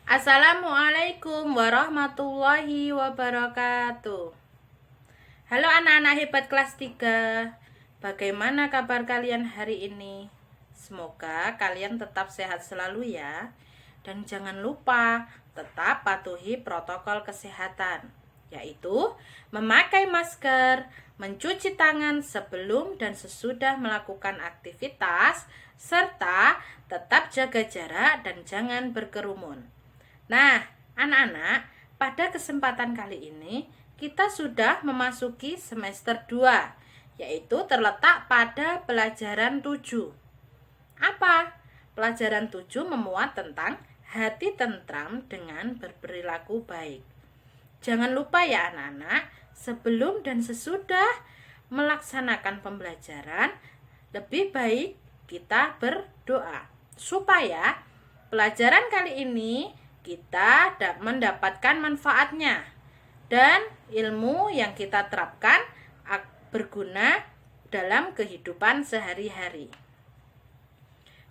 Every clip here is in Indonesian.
Assalamualaikum warahmatullahi wabarakatuh. Halo anak-anak hebat kelas 3. Bagaimana kabar kalian hari ini? Semoga kalian tetap sehat selalu ya. Dan jangan lupa tetap patuhi protokol kesehatan, yaitu memakai masker, mencuci tangan sebelum dan sesudah melakukan aktivitas, serta tetap jaga jarak dan jangan berkerumun. Nah, anak-anak, pada kesempatan kali ini kita sudah memasuki semester 2, yaitu terletak pada pelajaran 7. Apa? Pelajaran 7 memuat tentang hati tentram dengan berperilaku baik. Jangan lupa ya anak-anak, sebelum dan sesudah melaksanakan pembelajaran, lebih baik kita berdoa supaya pelajaran kali ini kita mendapatkan manfaatnya dan ilmu yang kita terapkan berguna dalam kehidupan sehari-hari.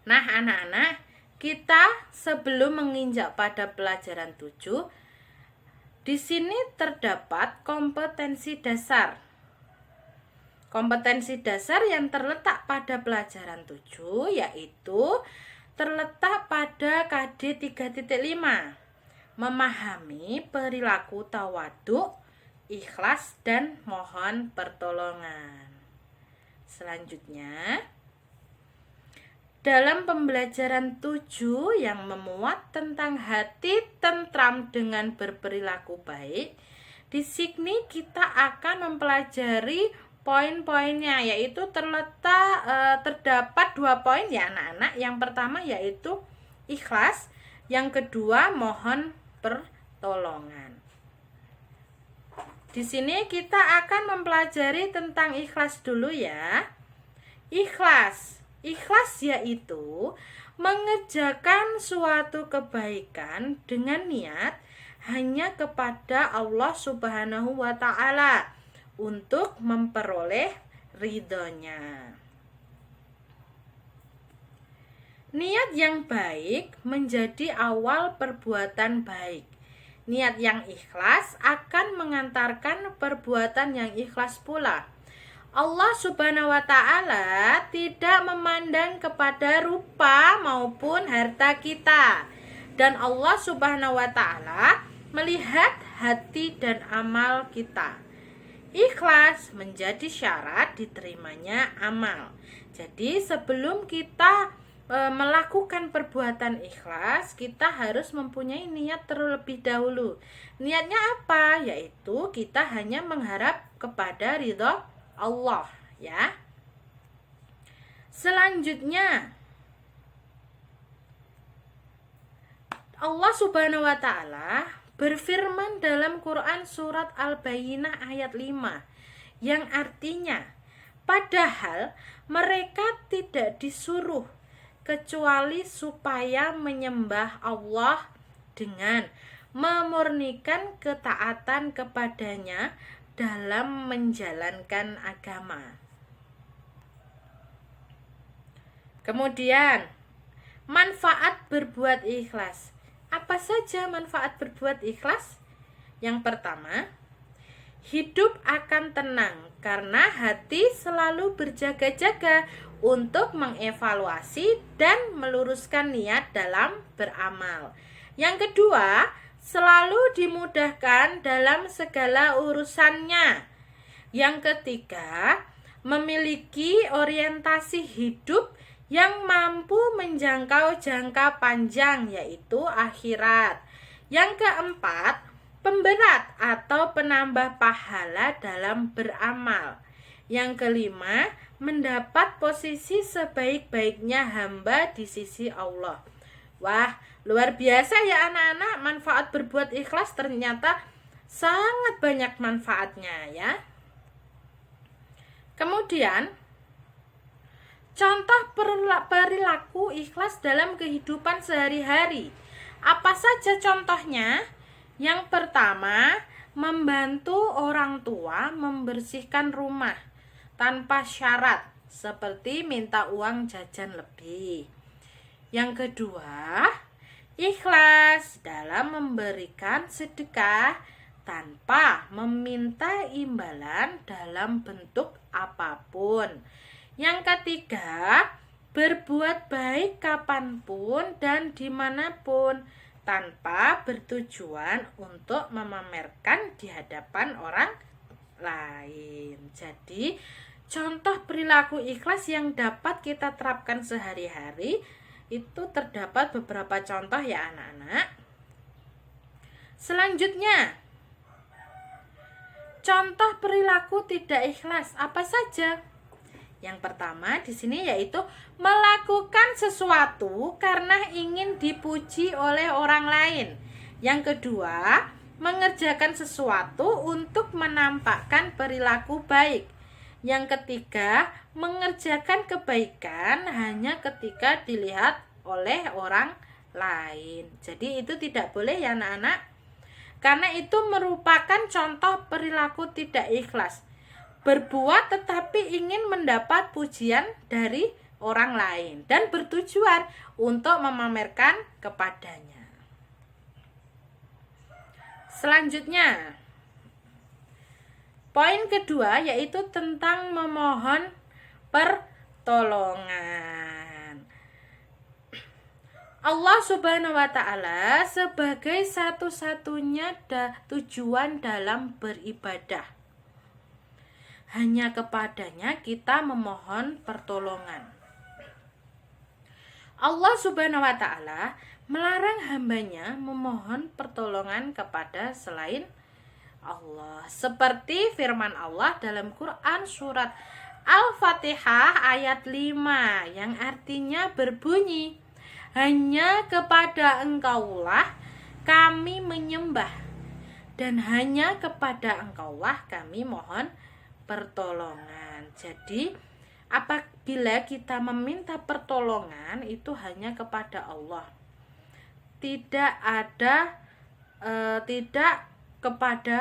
Nah anak-anak, kita sebelum menginjak pada pelajaran 7, di sini terdapat kompetensi dasar. Kompetensi dasar yang terletak pada pelajaran 7 yaitu terletak pada KD 3.5. Memahami perilaku tawaduk, ikhlas dan mohon pertolongan. Selanjutnya, dalam pembelajaran 7 yang memuat tentang hati tentram dengan berperilaku baik, di sini kita akan mempelajari poin-poinnya, yaitu terdapat 2 poin ya anak-anak. Yang pertama yaitu ikhlas, yang kedua mohon pertolongan. Di sini kita akan mempelajari tentang ikhlas dulu ya. Ikhlas yaitu mengerjakan suatu kebaikan dengan niat hanya kepada Allah Subhanahu wa Ta'ala untuk memperoleh ridhonya. Niat yang baik menjadi awal perbuatan baik. Niat yang ikhlas akan mengantarkan perbuatan yang ikhlas pula. Allah Subhanahu wa Ta'ala tidak memandang kepada rupa maupun harta kita. Dan Allah Subhanahu wa Ta'ala melihat hati dan amal kita. Ikhlas menjadi syarat diterimanya amal. Jadi sebelum kita melakukan perbuatan ikhlas, kita harus mempunyai niat terlebih dahulu. Niatnya apa? Yaitu kita hanya mengharap kepada ridho Allah ya. Selanjutnya, Allah Subhanahu wa Ta'ala berfirman dalam Quran surat Al-Bayyinah ayat 5, yang artinya, padahal mereka tidak disuruh kecuali supaya menyembah Allah dengan memurnikan ketaatan kepadanya dalam menjalankan agama. Kemudian, manfaat berbuat ikhlas. Apa saja manfaat berbuat ikhlas? Yang pertama, hidup akan tenang karena hati selalu berjaga-jaga untuk mengevaluasi dan meluruskan niat dalam beramal. Yang kedua, selalu dimudahkan dalam segala urusannya. Yang ketiga, memiliki orientasi hidup yang mampu menjangkau jangka panjang, yaitu akhirat. Yang keempat, pemberat atau penambah pahala dalam beramal. Yang kelima, mendapat posisi sebaik-baiknya hamba di sisi Allah. Wah, luar biasa ya anak-anak, manfaat berbuat ikhlas ternyata sangat banyak manfaatnya ya. Kemudian, contoh perilaku ikhlas dalam kehidupan sehari-hari. Apa saja contohnya? Yang pertama, membantu orang tua membersihkan rumah tanpa syarat, seperti minta uang jajan lebih. Yang kedua, Ikhlas dalam memberikan sedekah tanpa meminta imbalan dalam bentuk apapun. Yang ketiga, berbuat baik kapanpun dan dimanapun tanpa bertujuan untuk memamerkan di hadapan orang lain. Jadi, contoh perilaku ikhlas yang dapat kita terapkan sehari-hari itu terdapat beberapa contoh ya anak-anak. Selanjutnya, contoh perilaku tidak ikhlas apa saja? Yang pertama di sini yaitu melakukan sesuatu karena ingin dipuji oleh orang lain. Yang kedua, mengerjakan sesuatu untuk menampakkan perilaku baik. Yang ketiga, mengerjakan kebaikan hanya ketika dilihat oleh orang lain. Jadi itu tidak boleh ya anak-anak. Karena itu merupakan contoh perilaku tidak ikhlas. Berbuat tetapi ingin mendapat pujian dari orang lain dan bertujuan untuk memamerkan kepadanya. Selanjutnya, poin kedua yaitu tentang memohon pertolongan. Allah Subhanahu wa Ta'ala sebagai satu-satunya tujuan dalam beribadah. Hanya kepadanya kita memohon pertolongan. Allah Subhanahu wa Ta'ala melarang hambanya memohon pertolongan kepada selain Allah. Seperti firman Allah dalam Quran surat Al-Fatihah ayat 5 yang artinya berbunyi, hanya kepada Engkaulah kami menyembah dan hanya kepada Engkaulah kami mohon pertolongan. Jadi apabila kita meminta pertolongan itu hanya kepada Allah. Tidak kepada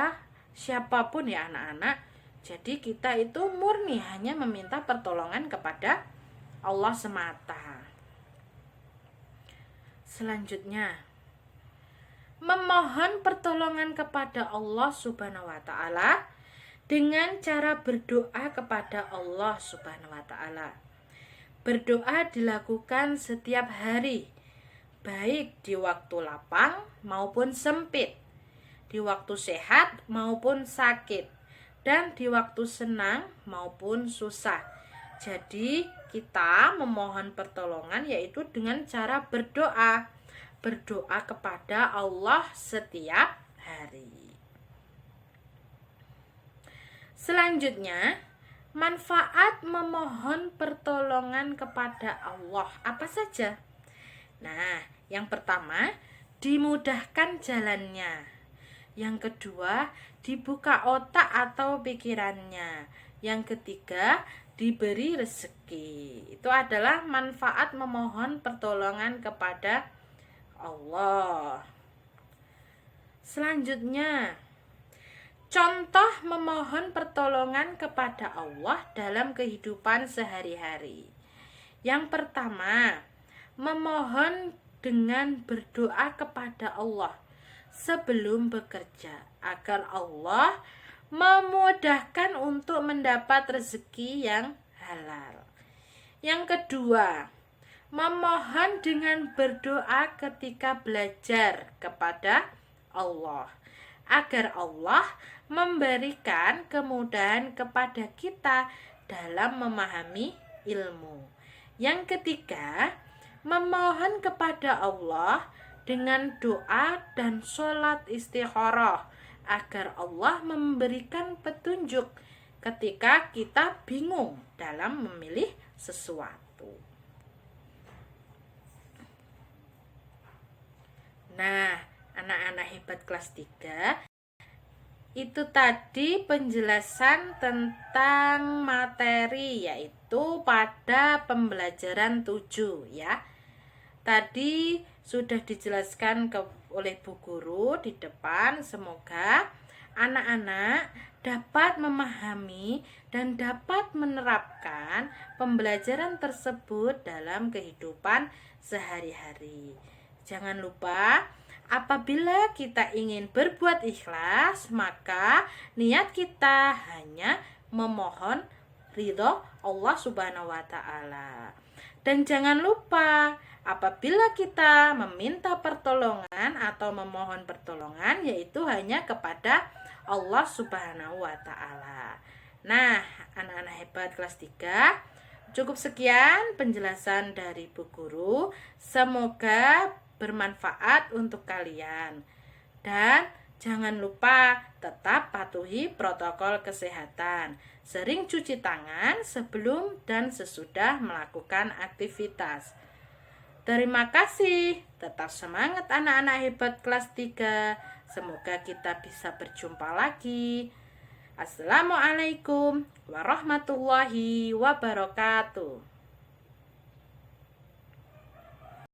siapapun ya anak-anak. Jadi kita itu murni hanya meminta pertolongan kepada Allah semata. Selanjutnya, memohon pertolongan kepada Allah Subhanahu wa Ta'ala dengan cara berdoa kepada Allah Subhanahu wa Ta'ala. Berdoa dilakukan setiap hari, baik di waktu lapang maupun sempit, di waktu sehat maupun sakit, dan di waktu senang maupun susah. Jadi kita memohon pertolongan yaitu dengan cara berdoa kepada Allah setiap hari. Selanjutnya, manfaat memohon pertolongan kepada Allah apa saja? Nah, yang pertama, dimudahkan jalannya. Yang kedua, dibuka otak atau pikirannya. Yang ketiga, diberi rezeki. Itu adalah manfaat memohon pertolongan kepada Allah. Selanjutnya, contoh memohon pertolongan kepada Allah dalam kehidupan sehari-hari. Yang pertama, memohon dengan berdoa kepada Allah sebelum bekerja agar Allah memudahkan untuk mendapat rezeki yang halal. Yang kedua, memohon dengan berdoa ketika belajar kepada Allah agar Allah memberikan kemudahan kepada kita dalam memahami ilmu. Yang ketiga, memohon kepada Allah dengan doa dan sholat istikharah agar Allah memberikan petunjuk ketika kita bingung dalam memilih sesuatu. Nah, anak-anak hebat kelas 3, itu tadi penjelasan tentang materi yaitu pada pembelajaran 7 ya. Tadi sudah dijelaskan oleh Bu Guru di depan. Semoga anak-anak dapat memahami dan dapat menerapkan pembelajaran tersebut dalam kehidupan sehari-hari. Jangan lupa, apabila kita ingin berbuat ikhlas, maka niat kita hanya memohon ridho Allah Subhanahu wa Ta'ala. Dan jangan lupa, apabila kita meminta pertolongan atau memohon pertolongan, yaitu hanya kepada Allah Subhanahu wa Ta'ala. Nah, anak-anak hebat kelas 3, cukup sekian penjelasan dari Bu Guru. Semoga bermanfaat untuk kalian. Dan jangan lupa tetap patuhi protokol kesehatan. Sering cuci tangan sebelum dan sesudah melakukan aktivitas. Terima kasih. Tetap semangat anak-anak hebat kelas 3. Semoga kita bisa berjumpa lagi. Assalamualaikum warahmatullahi wabarakatuh.